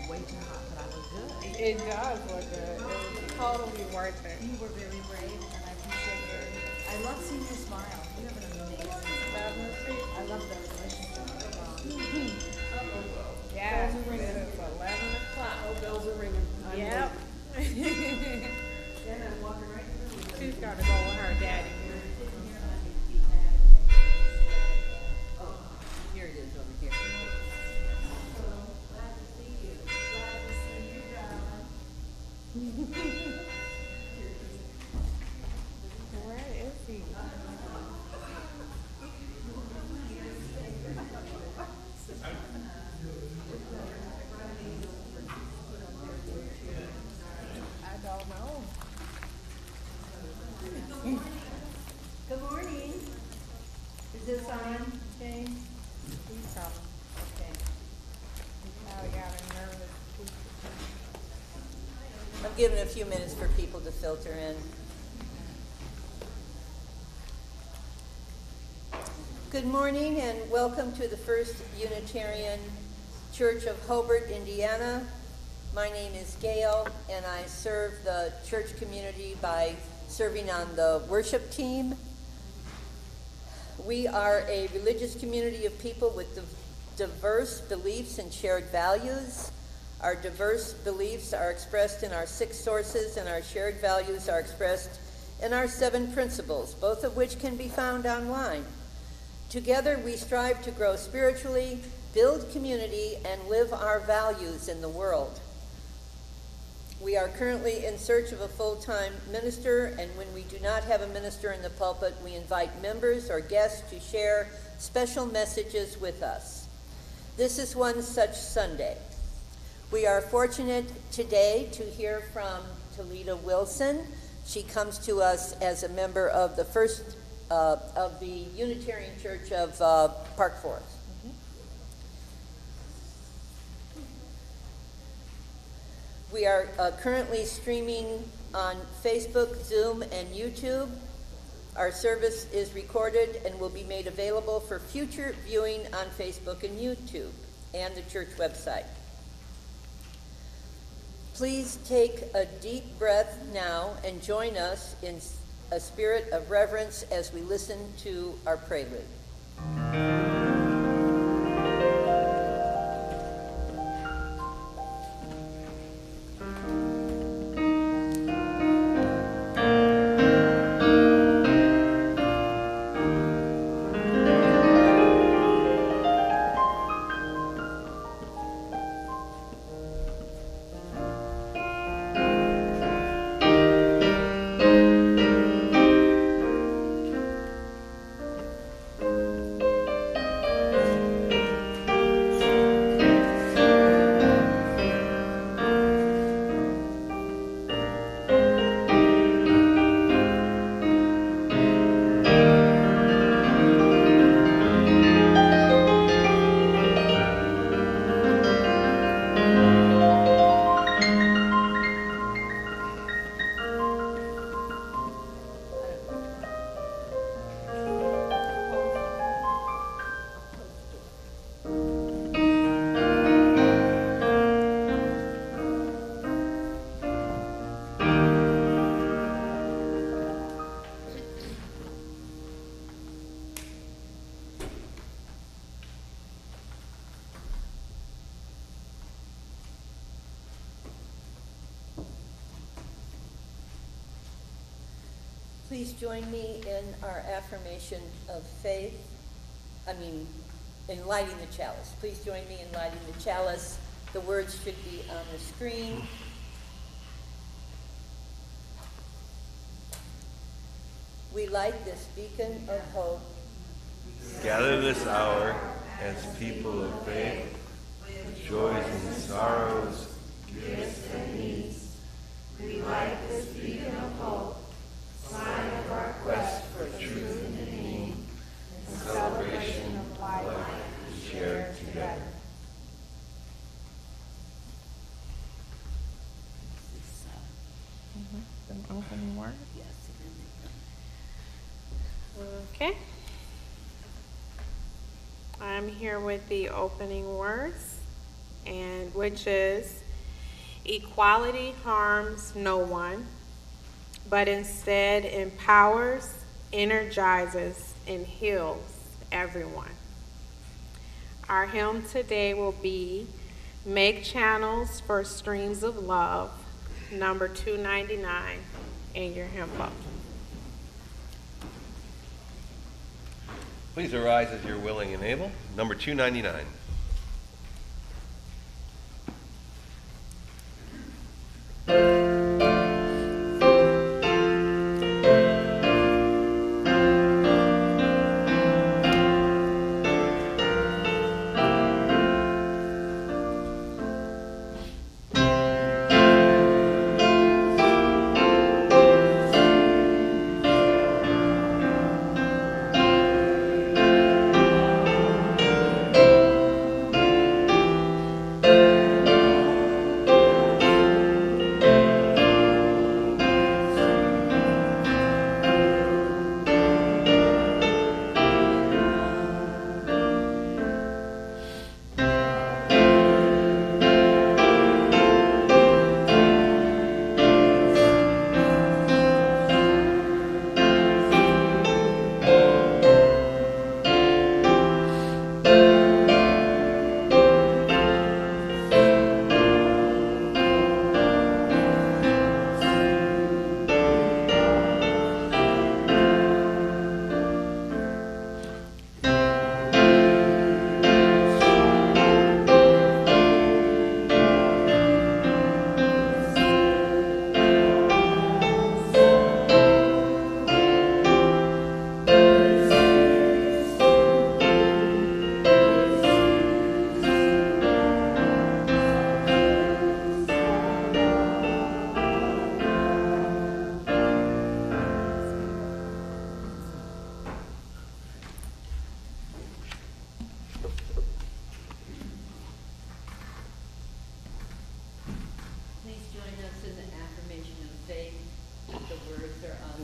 way too hot, but I look good. It does look good. It was totally worth it. You were very brave, and I appreciate your. I love seeing your smile. You have an amazing. I love the relationship. Yeah, it is 11 o'clock. Oh, bells are ringing. Yep. Then I'm walking right through. She's got to go with her daddy. Oh, here it is over here. Glad to see you. Glad to see you, darling. Where is he? I don't know. Good morning. Is this on, Jane? He's coming. Okay. Now we got a nervous tweet. I'm giving a few minutes for people to filter in. Good morning and welcome to the First Unitarian Church of Hobart, Indiana. My name is Gail and I serve the church community by serving on the worship team. We are a religious community of people with diverse beliefs and shared values. Our diverse beliefs are expressed in our 6 sources, and our shared values are expressed in our 7 principles, both of which can be found online. Together, we strive to grow spiritually, build community, and live our values in the world. We are currently in search of a full-time minister, and when we do not have a minister in the pulpit, we invite members or guests to share special messages with us. This is one such Sunday. We are fortunate today to hear from Taletta Wilson. She comes to us as a member of the of the Unitarian Church of Park Forest. We are currently streaming on Facebook, Zoom, and YouTube. Our service is recorded and will be made available for future viewing on Facebook and YouTube and the church website. Please take a deep breath now and join us in a spirit of reverence as we listen to our prelude. Please join me in our affirmation of faith. In lighting the chalice. Please join me in lighting the chalice. The words should be on the screen. We light this beacon of hope. Gather this hour as people of faith, with joys and sorrows, gifts and needs. We light this beacon of hope, sign of our quest for truth and meaning, and celebration of life we share together. An opening word? Okay. I'm here with the opening words. and which is, equality harms no one, but instead empowers, energizes, and heals everyone. Our hymn today will be Make Channels for Streams of Love, number 299 in your hymn book. Please arise as you're willing and able. Number 299.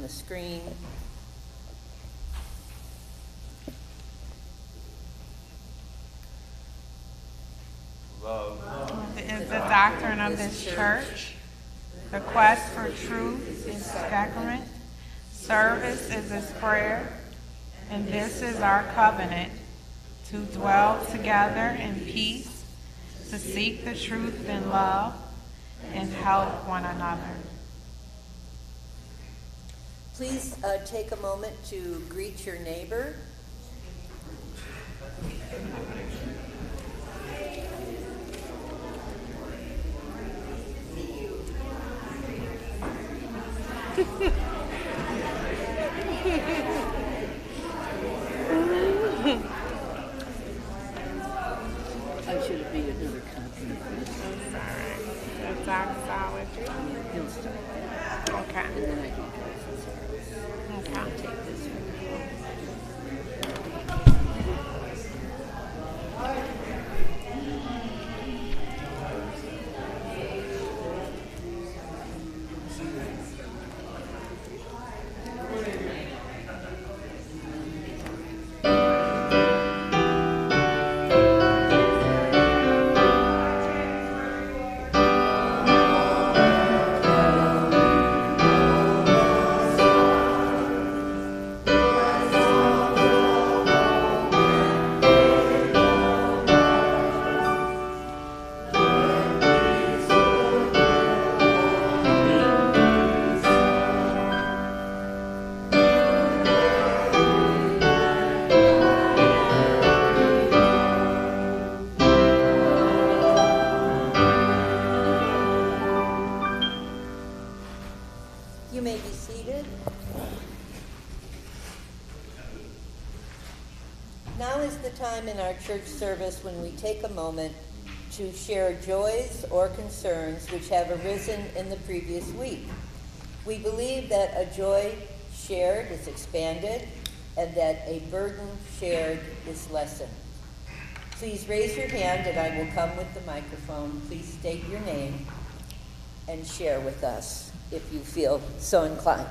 The screen. Love Is the doctrine of this church. The quest for truth is sacrament. Service is its prayer. And this is our covenant, to dwell together in peace, to seek the truth in love, and help one another. Please take a moment to greet your neighbor. I should have made another copy of this. The doxology. He'll start that. Okay. And then I can close this out. I'll take this one. You may be seated. Now is the time in our church service when we take a moment to share joys or concerns which have arisen in the previous week. We believe that a joy shared is expanded and that a burden shared is lessened. Please raise your hand and I will come with the microphone. Please state your name and share with us if you feel so inclined.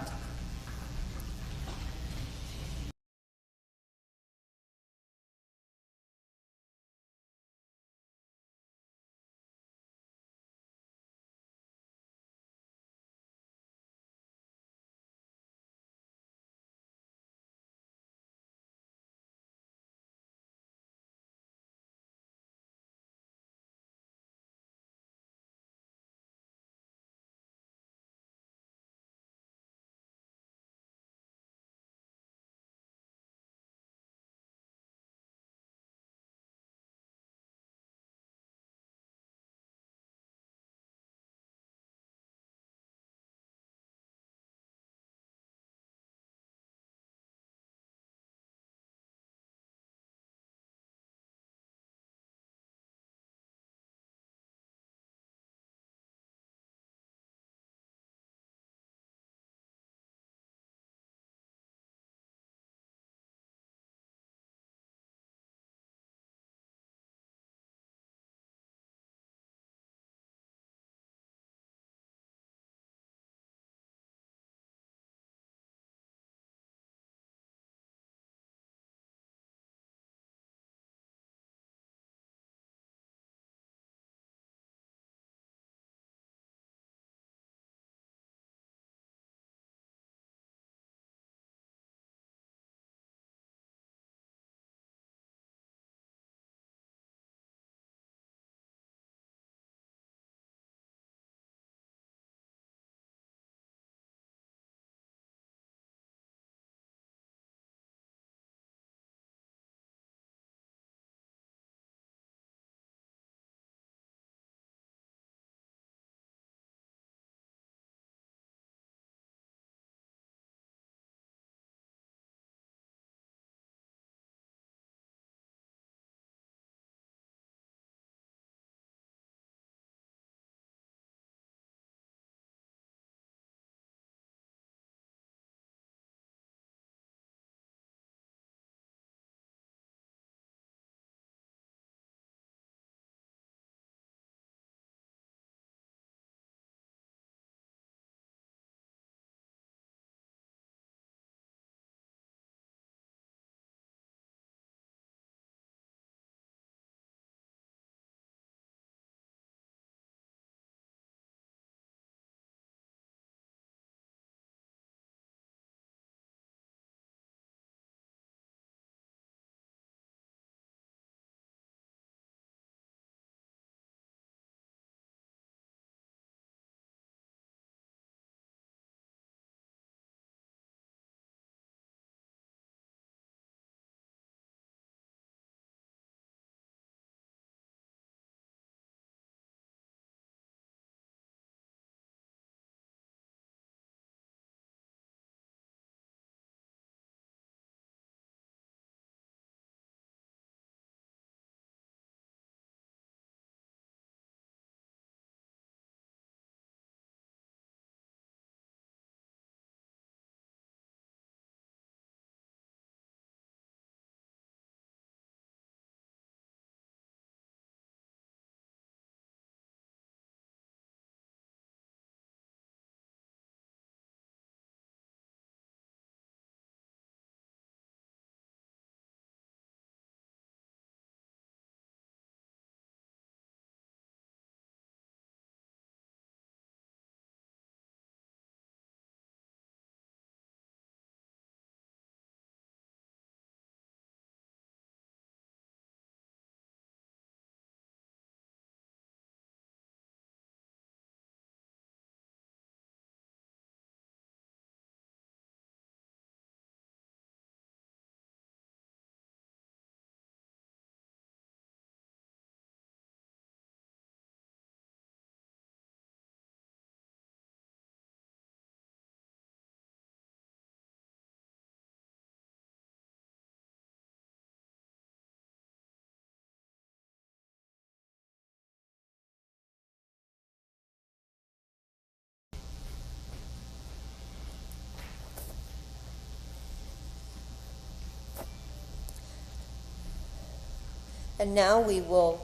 And now we will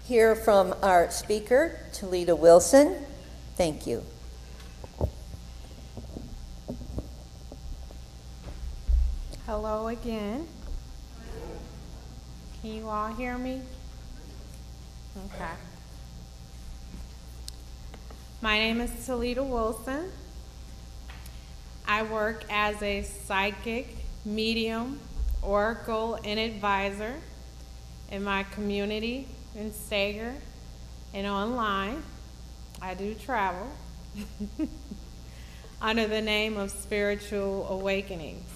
hear from our speaker, Taletta Wilson. Thank you. Hello again. Can you all hear me? Okay. My name is Taletta Wilson. I work as a psychic, medium, oracle, and advisor in my community in Steger and online. I do travel under the name of Spiritual Awakenings.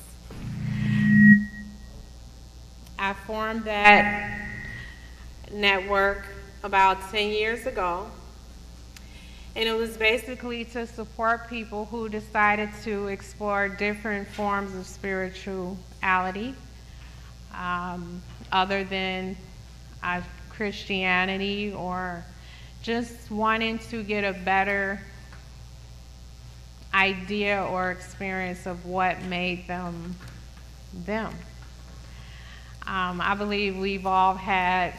I formed that network about 10 years ago, and it was basically to support people who decided to explore different forms of spirituality other than Christianity, or just wanting to get a better idea or experience of what made them them. I believe we've all had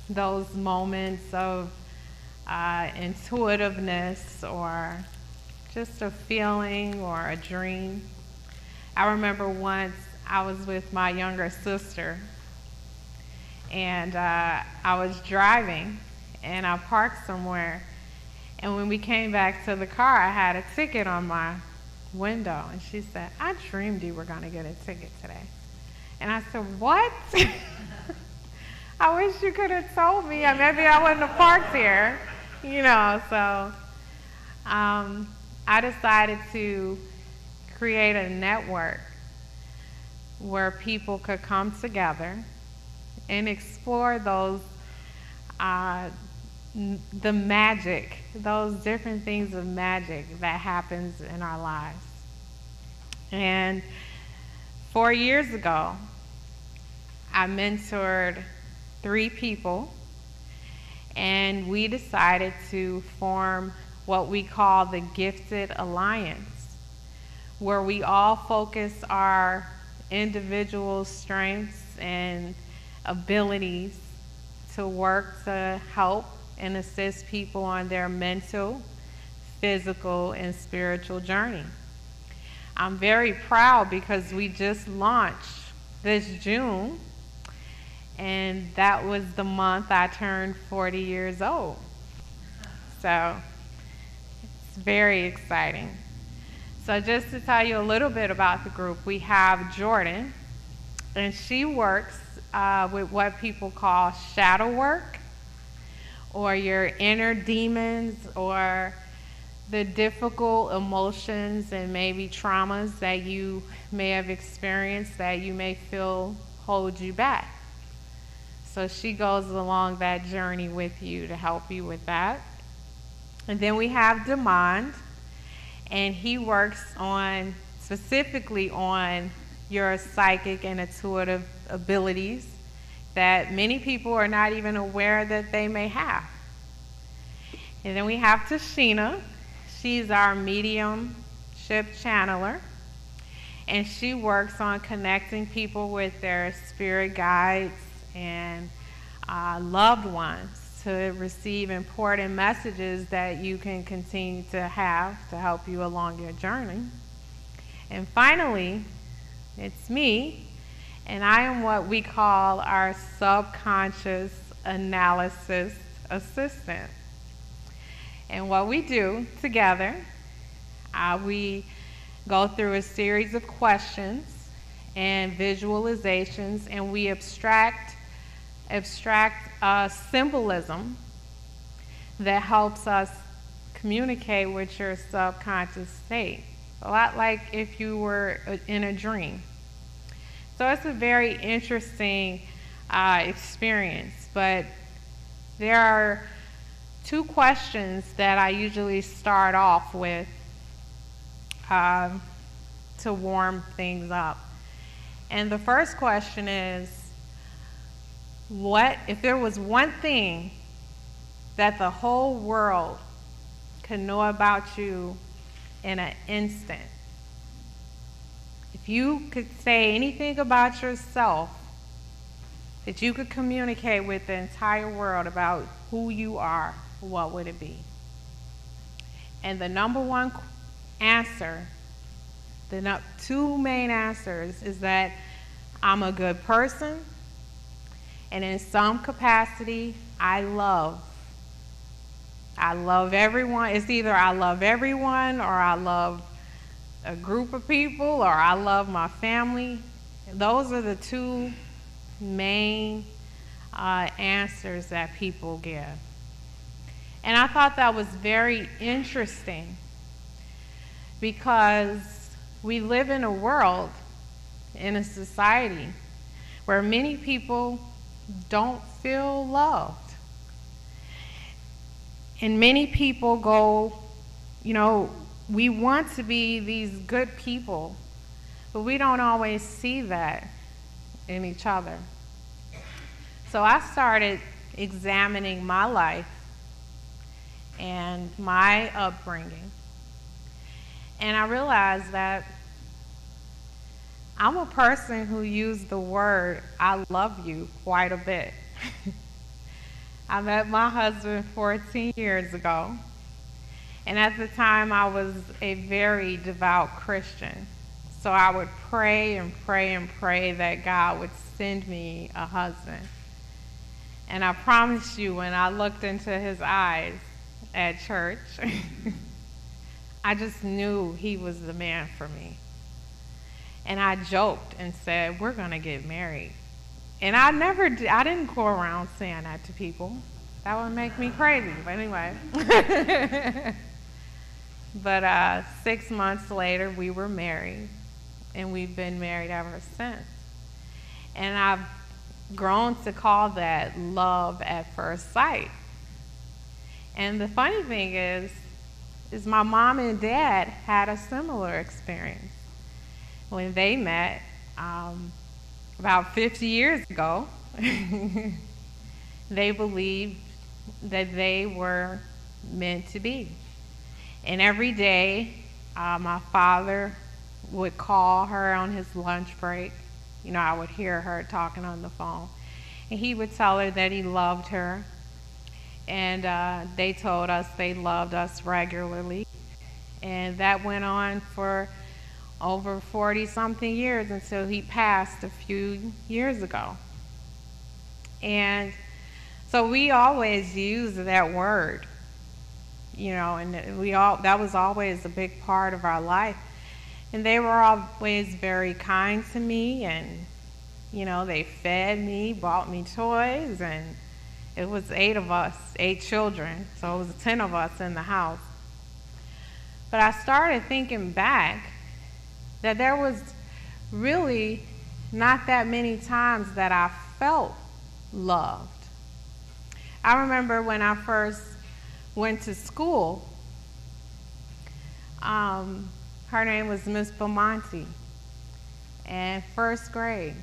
those moments of intuitiveness, or just a feeling or a dream. I remember once I was with my younger sister, and I was driving, and I parked somewhere, and when we came back to the car, I had a ticket on my window, and she said, "I dreamed you were going to get a ticket today." And I said, "What?" I wish you could have told me. Maybe I wouldn't have parked here, So I decided to create a network where people could come together and explore those, the magic, those different things of magic that happens in our lives. And 4 years ago, I mentored 3 people, and we decided to form what we call the Gifted Alliance, where we all focus our individual strengths and abilities to work to help and assist people on their mental, physical, and spiritual journey. I'm very proud because we just launched this June, and that was the month I turned 40 years old. So it's very exciting. So just to tell you a little bit about the group, we have Jordan, and she works with what people call shadow work, or your inner demons, or the difficult emotions and maybe traumas that you may have experienced that you may feel hold you back. So she goes along that journey with you to help you with that. And then we have Demond, and he works specifically on your psychic and intuitive abilities that many people are not even aware that they may have. And then we have Tashina. She's our mediumship channeler, and she works on connecting people with their spirit guides and loved ones to receive important messages that you can continue to have to help you along your journey. And finally, it's me, and I am what we call our subconscious analysis assistant. And what we do together, we go through a series of questions and visualizations, and we abstract symbolism that helps us communicate with your subconscious state. A lot like if you were in a dream. So it's a very interesting experience, but there are 2 questions that I usually start off with to warm things up. And the first question is, what if there was one thing that the whole world could know about you in an instant? If you could say anything about yourself that you could communicate with the entire world about who you are, what would it be? And the number one answer, two main answers, is that I'm a good person, and in some capacity, I love everyone. It's either I love everyone, or I love a group of people, or I love my family. Those are the two main answers that people give. And I thought that was very interesting, because we live in a world, in a society, where many people don't feel loved. And many people go, we want to be these good people, but we don't always see that in each other. So I started examining my life and my upbringing, and I realized that I'm a person who used the word "I love you" quite a bit. I met my husband 14 years ago, and at the time I was a very devout Christian. So I would pray and pray and pray that God would send me a husband. And I promise you, when I looked into his eyes at church, I just knew he was the man for me. And I joked and said, we're going to get married. And I didn't go around saying that to people. That would make me crazy, but anyway. But 6 months later, we were married, and we've been married ever since. And I've grown to call that love at first sight. And the funny thing is my mom and dad had a similar experience. When they met, about 50 years ago, they believed that they were meant to be. And every day, my father would call her on his lunch break. I would hear her talking on the phone. And he would tell her that he loved her. And they told us they loved us regularly. And that went on for over 40-something years until he passed a few years ago. And so we always use that word, and that was always a big part of our life. And they were always very kind to me, and they fed me, bought me toys, and it was 8 of us, 8 children, so it was 10 of us in the house. But I started thinking back that there was really not that many times that I felt loved. I remember when I first went to school, her name was Miss Beaumonte, and first grade.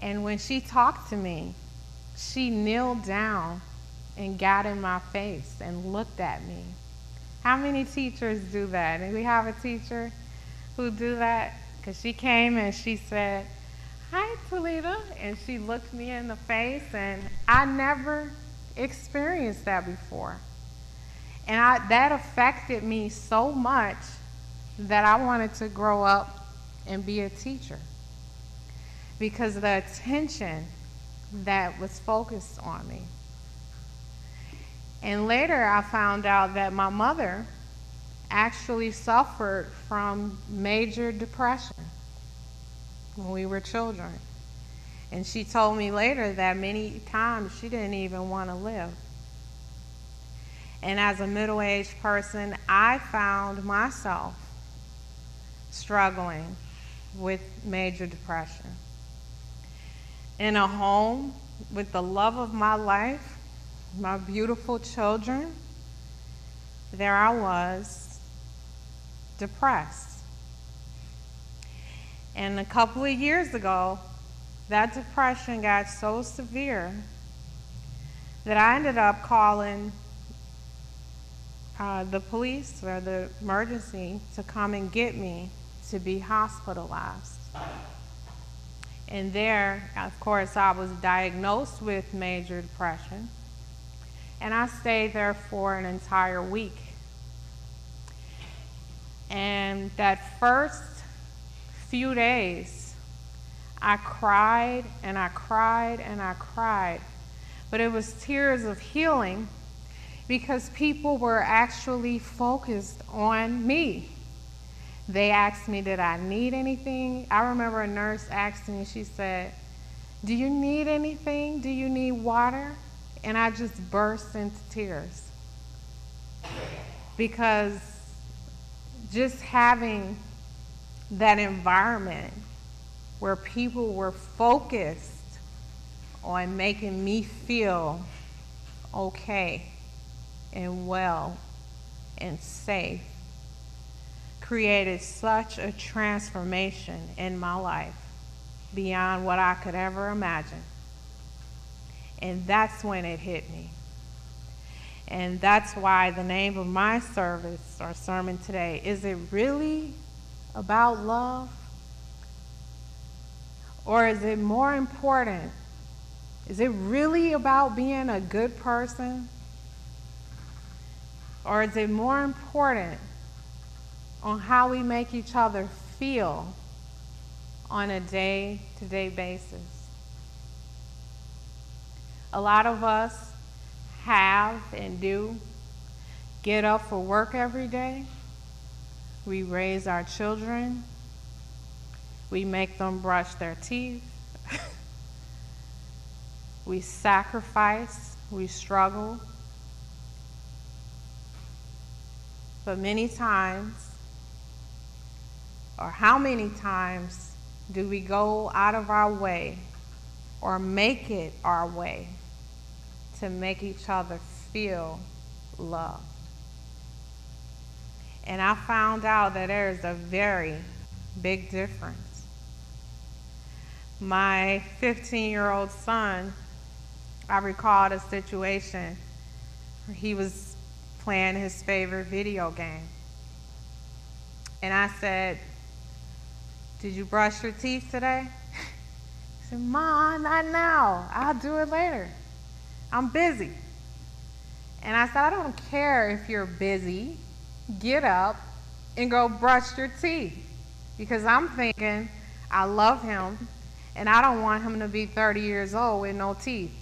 And when she talked to me, she kneeled down and got in my face and looked at me. How many teachers do that? And we have a teacher who do that? Because she came and she said, "Hi, Taletta," and she looked me in the face, and I never experienced that before. And that affected me so much that I wanted to grow up and be a teacher, because of the attention that was focused on me. And later I found out that my mother actually suffered from major depression when we were children. And she told me later that many times she didn't even want to live. And as a middle-aged person, I found myself struggling with major depression. In a home with the love of my life, my beautiful children, there I was, depressed. And a couple of years ago, that depression got so severe that I ended up calling the police or the emergency to come and get me to be hospitalized. And there, of course, I was diagnosed with major depression. And I stayed there for an entire week. And that first few days, I cried and I cried and I cried. But it was tears of healing because people were actually focused on me. They asked me, did I need anything? I remember a nurse asked me, she said, do you need anything? Do you need water? And I just burst into tears. Because just having that environment where people were focused on making me feel okay and well and safe created such a transformation in my life beyond what I could ever imagine. And that's when it hit me. And that's why the name of my service or sermon today, is it really about love? Or is it more important? Is it really about being a good person? Or is it more important on how we make each other feel on a day-to-day basis? A lot of us have and do get up for work every day. We raise our children. We make them brush their teeth. We sacrifice. We struggle. But many times, or how many times do we go out of our way or make it our way to make each other feel loved? And I found out that there is a very big difference. My 15-year-old son, I recalled a situation where he was playing his favorite video game. And I said, did you brush your teeth today? He said, Mom, not now. I'll do it later. I'm busy. And I said, I don't care if you're busy. Get up and go brush your teeth. Because I'm thinking, I love him, and I don't want him to be 30 years old with no teeth.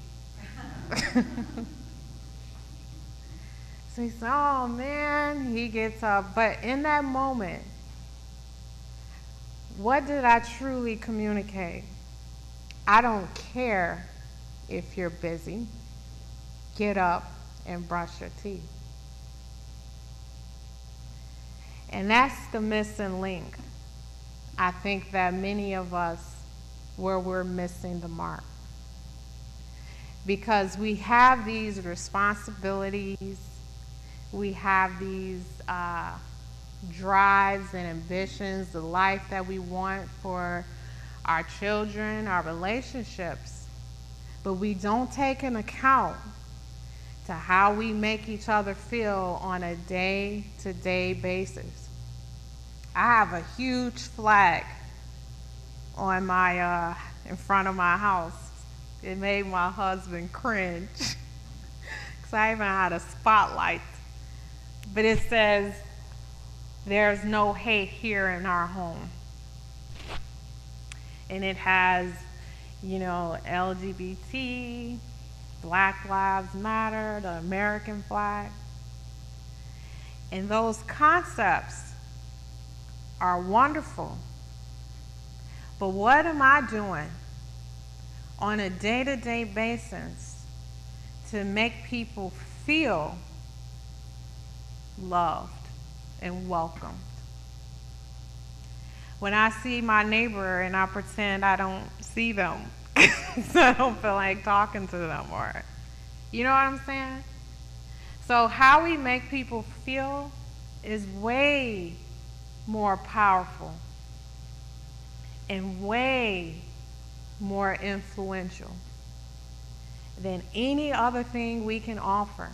So he said, oh man, he gets up. But in that moment, what did I truly communicate? I don't care if you're busy. Get up and brush your teeth. And that's the missing link. I think that many of us, where we're missing the mark. Because we have these responsibilities, we have these drives and ambitions, the life that we want for our children, our relationships, but we don't take into account to how we make each other feel on a day-to-day basis. I have a huge flag on my in front of my house. It made my husband cringe because I even had a spotlight. But it says, there's no hate here in our home. And it has, LGBT, Black Lives Matter, the American flag. And those concepts are wonderful. But what am I doing on a day-to-day basis to make people feel loved and welcomed? When I see my neighbor and I pretend I don't see them, so I don't feel like talking to them, or, you know what I'm saying? So how we make people feel is way more powerful and way more influential than any other thing we can offer.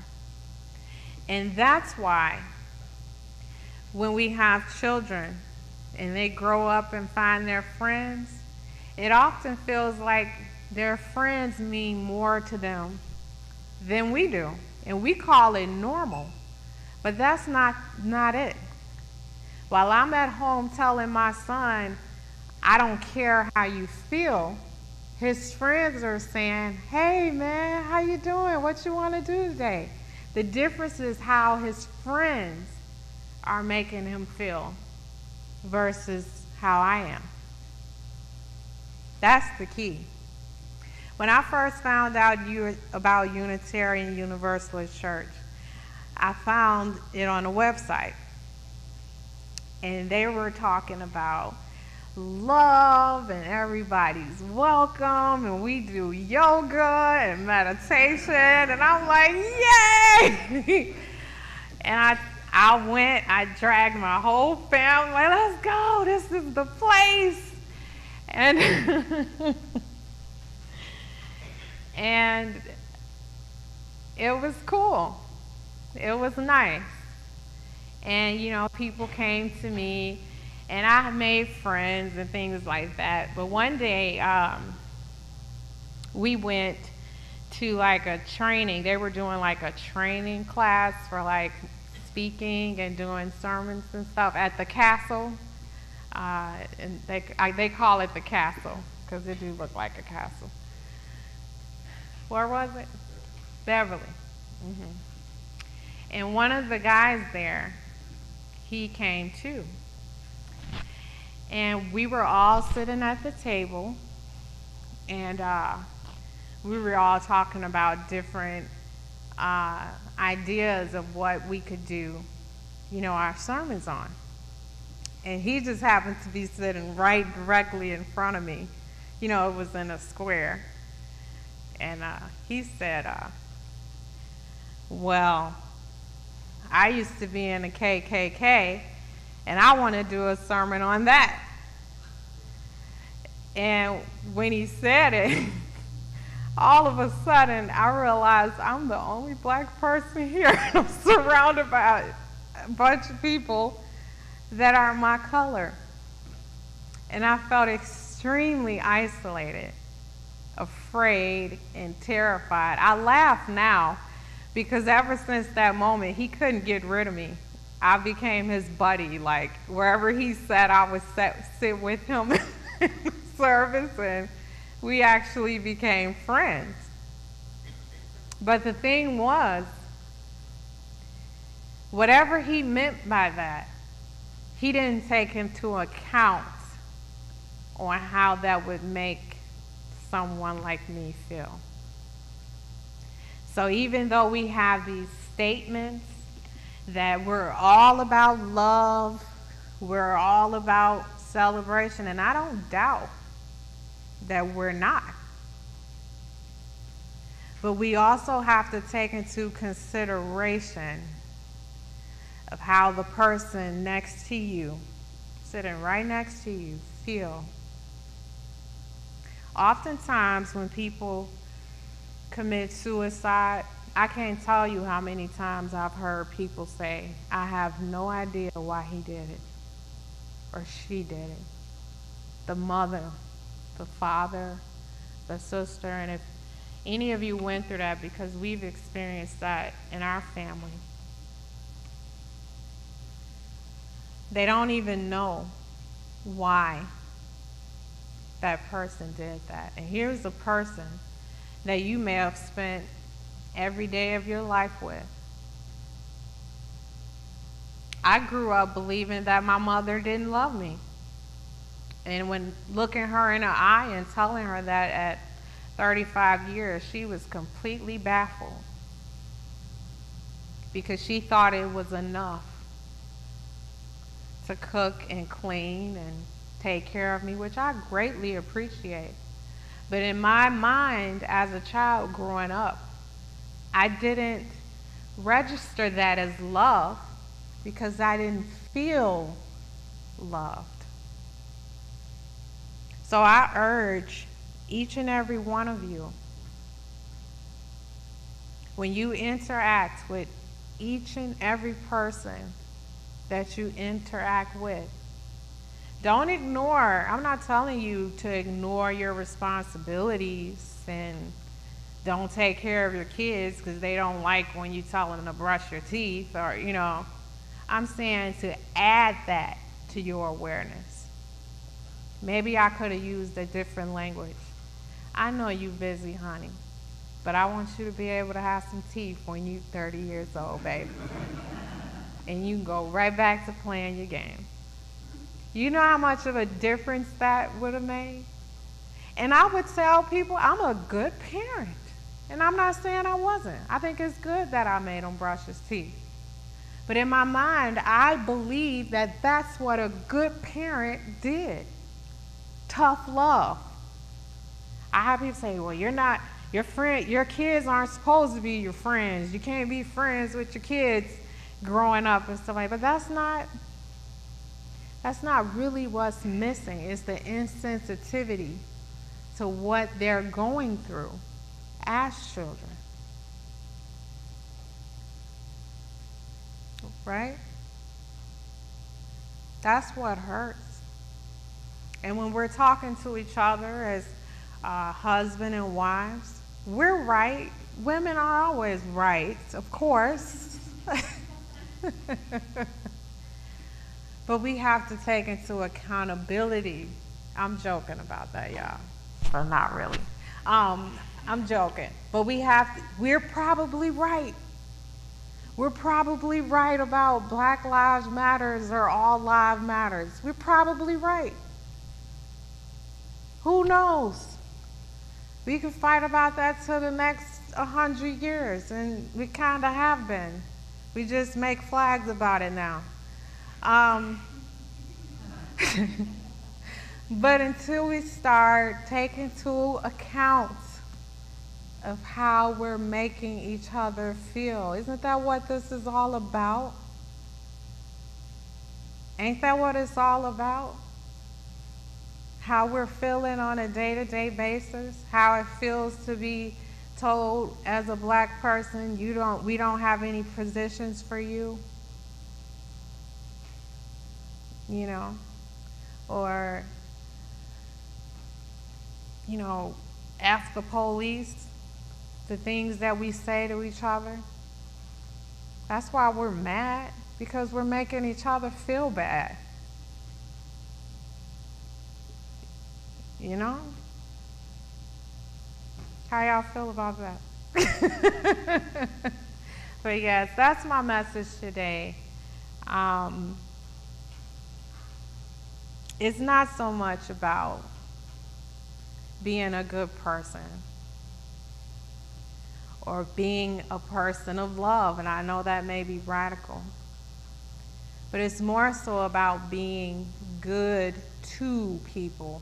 And that's why when we have children and they grow up and find their friends, it often feels like their friends mean more to them than we do. And we call it normal. But that's not it. While I'm at home telling my son, I don't care how you feel, his friends are saying, hey man, how you doing? What you want to do today? The difference is how his friends are making him feel versus how I am. That's the key. When I first found out about Unitarian Universalist Church, I found it on a website. And they were talking about love and everybody's welcome and we do yoga and meditation and I'm like, yay! And I went, I dragged my whole family, like, let's go, this is the place. And and it was cool. It was nice. And, you know, people came to me, and I made friends and things like that. But one day, we went to, like, a training. They were doing, like, a training class for, like, speaking and doing sermons and stuff at the castle. And they call it the castle, because it do look like a castle. Where was it? Beverly. Mm-hmm. And one of the guys there, he came too. And we were all sitting at the table, and we were all talking about different ideas of what we could do, you know, our sermons on. And he just happened to be sitting right directly in front of me. You know, it was in a square. And he said, well, I used to be in the KKK, and I want to do a sermon on that. And when he said it, all of a sudden, I realized I'm the only black person here. I'm surrounded by a bunch of people that are my color. And I felt extremely isolated, afraid, and terrified. I laugh now because ever since that moment, he couldn't get rid of me. I became his buddy. Like, wherever he sat, I would sit with him in the service, and we actually became friends. But the thing was, whatever he meant by that, he didn't take into account on how that would make someone like me feel. So even though we have these statements that we're all about love, we're all about celebration, and I don't doubt that we're not. But we also have to take into consideration of how the person next to you, sitting right next to you, feel. Oftentimes when people commit suicide, I can't tell you how many times I've heard people say, I have no idea why he did it or she did it. The mother, the father, the sister, and if any of you went through that, because we've experienced that in our family, they don't even know why that person did that. And here's a person that you may have spent every day of your life with. I grew up believing that my mother didn't love me. And when looking her in the eye and telling her that at 35 years, she was completely baffled because she thought it was enough to cook and clean and take care of me, which I greatly appreciate. But in my mind, as a child growing up, I didn't register that as love because I didn't feel loved. So I urge each and every one of you, when you interact with each and every person that you interact with, Don't ignore. I'm not telling you to ignore your responsibilities and don't take care of your kids because they don't like when you tell them to brush your teeth, or, you know. I'm saying to add that to your awareness. Maybe I could have used a different language. I know you busy, honey, but I want you to be able to have some teeth when you're 30 years old, baby. And you can go right back to playing your game. You know how much of a difference that would have made? And I would tell people I'm a good parent. And I'm not saying I wasn't. I think it's good that I made him brush his teeth. But in my mind, I believe that that's what a good parent did. Tough love. I have people say, well, you're not, your kids aren't supposed to be your friends. You can't be friends with your kids growing up and stuff like that. But that's not really what's missing. It's the insensitivity to what they're going through as children. Right? That's what hurts. And when we're talking to each other as husband and wives, we're right. Women are always right, of course. But we have to take into accountability. I'm joking about that, y'all. But not really. I'm joking. But we're probably right. We're probably right about Black Lives Matters or All Lives Matters. We're probably right. Who knows? We can fight about that till the next 100 years, and we kind of have been. We just make flags about it now. But until we start taking into account of how we're making each other feel, isn't that what this is all about? Ain't that what it's all about? How we're feeling on a day-to-day basis, how it feels to be told as a Black person, we don't have any positions for you. You know, or, you know, F the police, the things that we say to each other. That's why we're mad, because we're making each other feel bad. You know? How y'all feel about that? But yes, that's my message today. It's not so much about being a good person or being a person of love, and I know that may be radical, but it's more so about being good to people.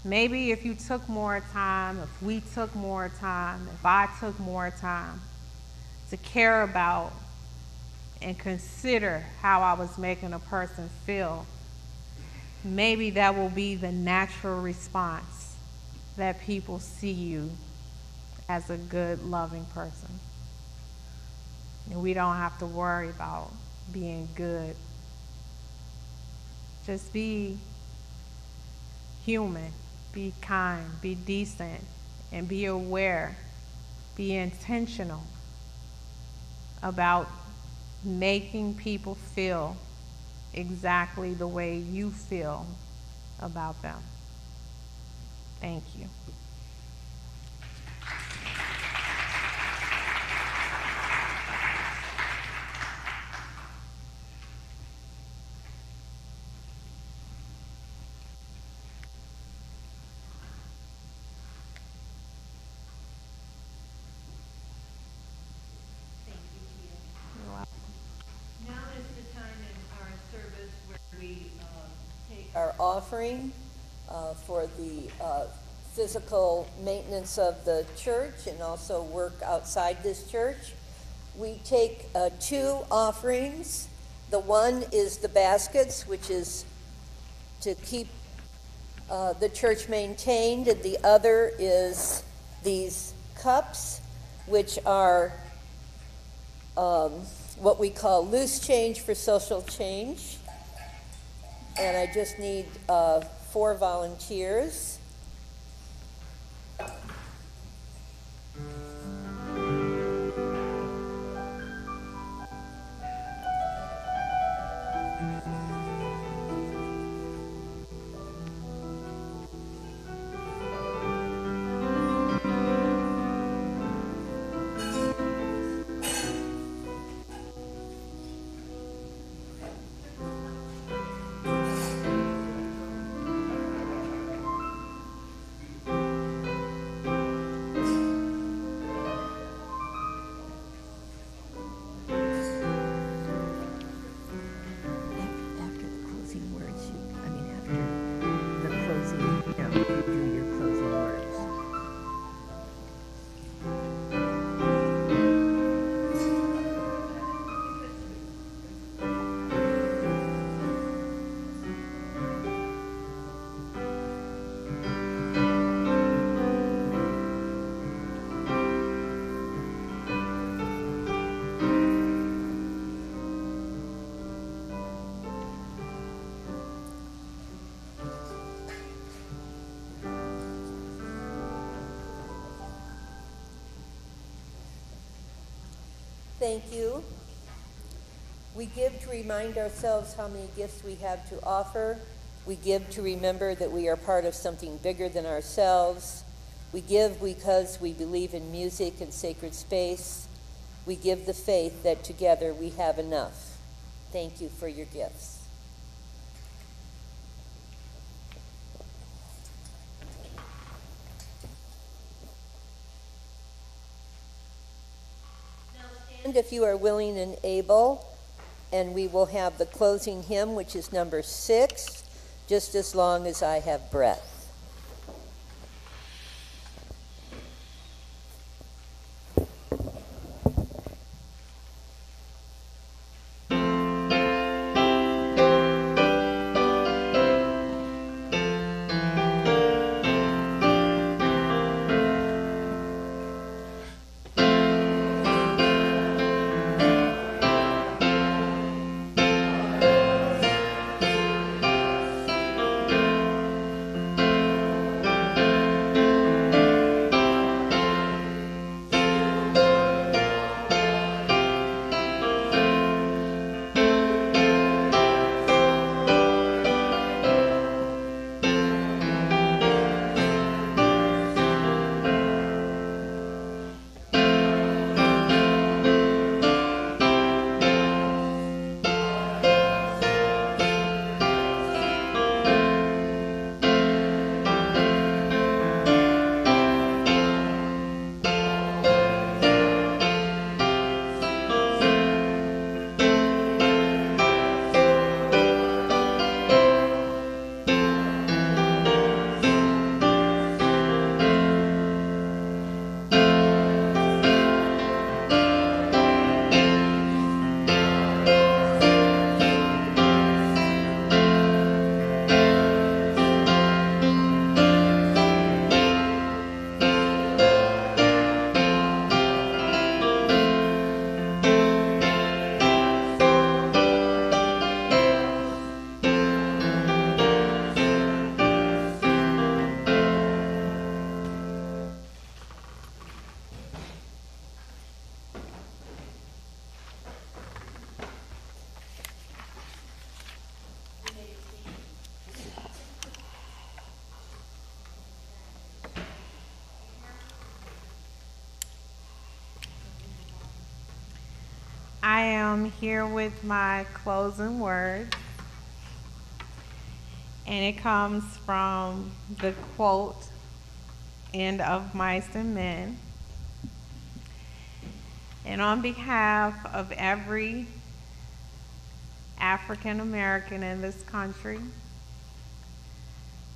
Maybe if you took more time, if we took more time, if I took more time to care about and consider how I was making a person feel, maybe that will be the natural response that people see you as a good, loving person. And we don't have to worry about being good. Just be human, be kind, be decent, and be aware, be intentional about making people feel exactly the way you feel about them. Thank you. Our offering for the physical maintenance of the church and also work outside this church. We take 2 offerings. The one is the baskets, which is to keep the church maintained, and the other is these cups, which are what we call loose change for social change. And I just need 4 volunteers. After the closing words, after the closing, you do your closing words. Thank you. We give to remind ourselves how many gifts we have to offer. We give to remember that we are part of something bigger than ourselves. We give because we believe in music and sacred space. We give the faith that together we have enough. Thank you for your gifts. And if you are willing and able, and we will have the closing hymn, which is number 6, just as long as I have breath. I am here with my closing words, and it comes from the quote, "End of Mice and Men." And on behalf of every African American in this country,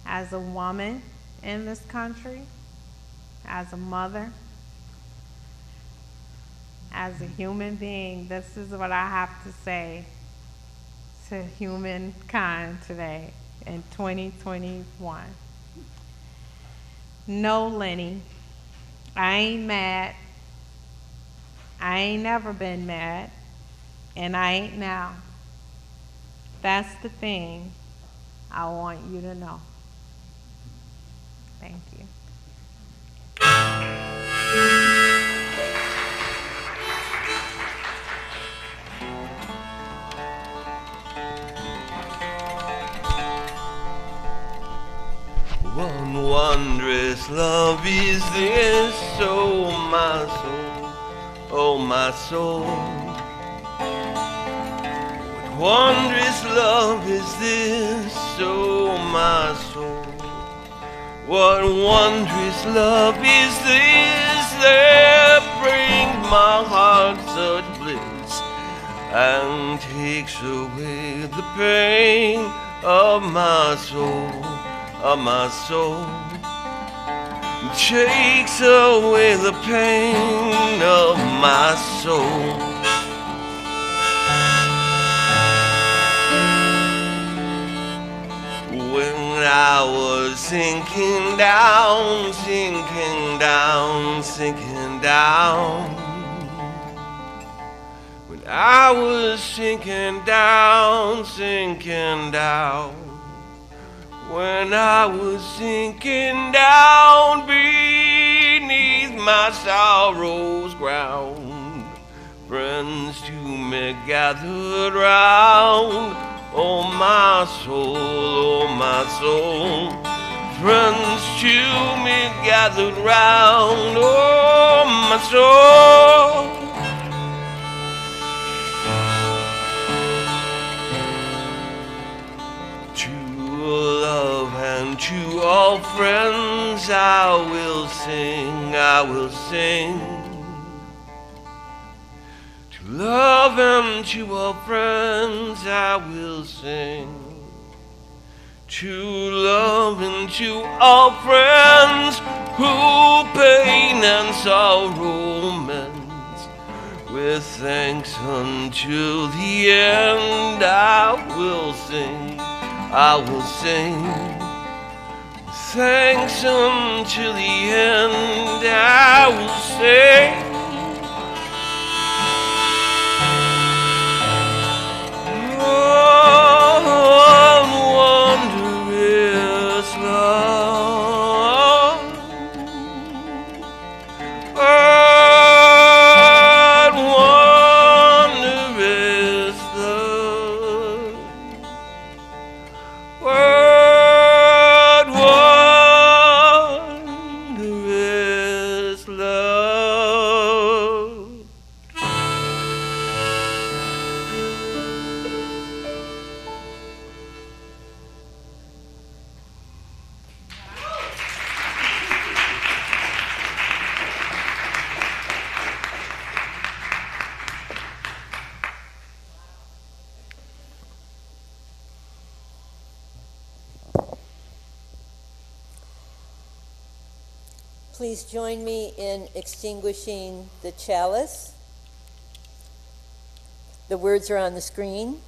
as a woman in this country, as a mother, as a human being, this is what I have to say to humankind today in 2021. No, Lenny, I ain't mad. I ain't never been mad, and I ain't now. That's the thing. I want you to know. Thank you. One wondrous love is this, oh my soul, oh my soul. What wondrous love is this, oh my soul. What wondrous love is this that brings my heart such bliss and takes away the pain of my soul. Of my soul, takes away the pain of my soul. When I was sinking down, sinking down, sinking down. When I was sinking down, sinking down. When I was sinking down beneath my sorrow's ground, friends to me gathered round, oh my soul, oh my soul. Friends to me gathered round, oh my soul. Love and to all friends I will sing, I will sing. To love and to all friends I will sing. To love and to all friends who pain and sorrow mends, with thanks until the end I will sing, I will sing. Thanks until the end I will sing. Oh, wondrous love. Oh, wondrous love. What wondrous love. Please join me in extinguishing the chalice. The words are on the screen.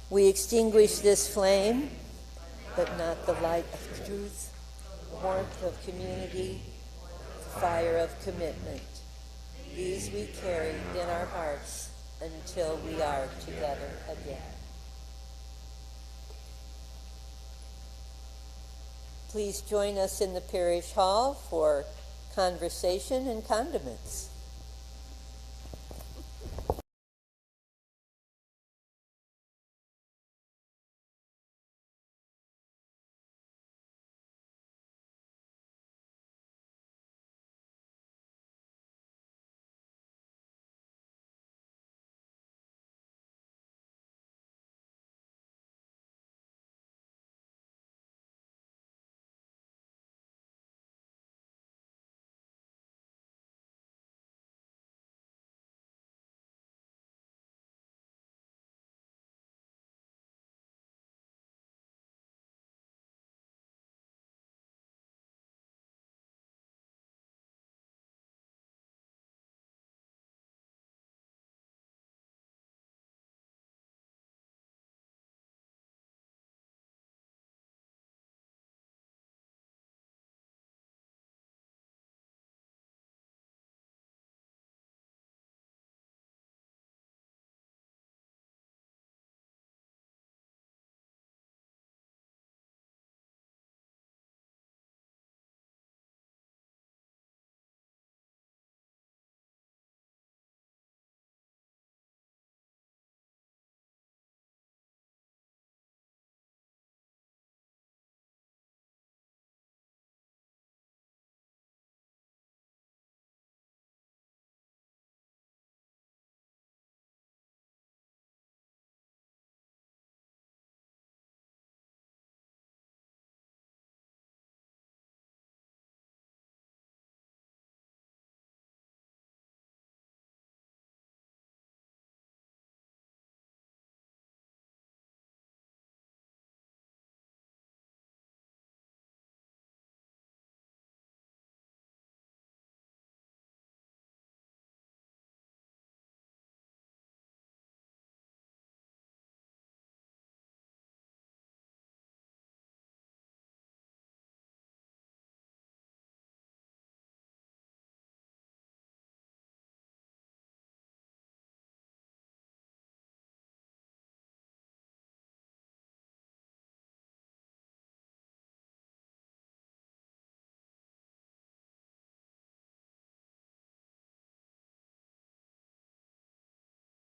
We extinguish this flame, but not the light of truth, warmth of community, fire of commitment. These we carry in our hearts until we are together again. Please join us in the parish hall for conversation and condiments.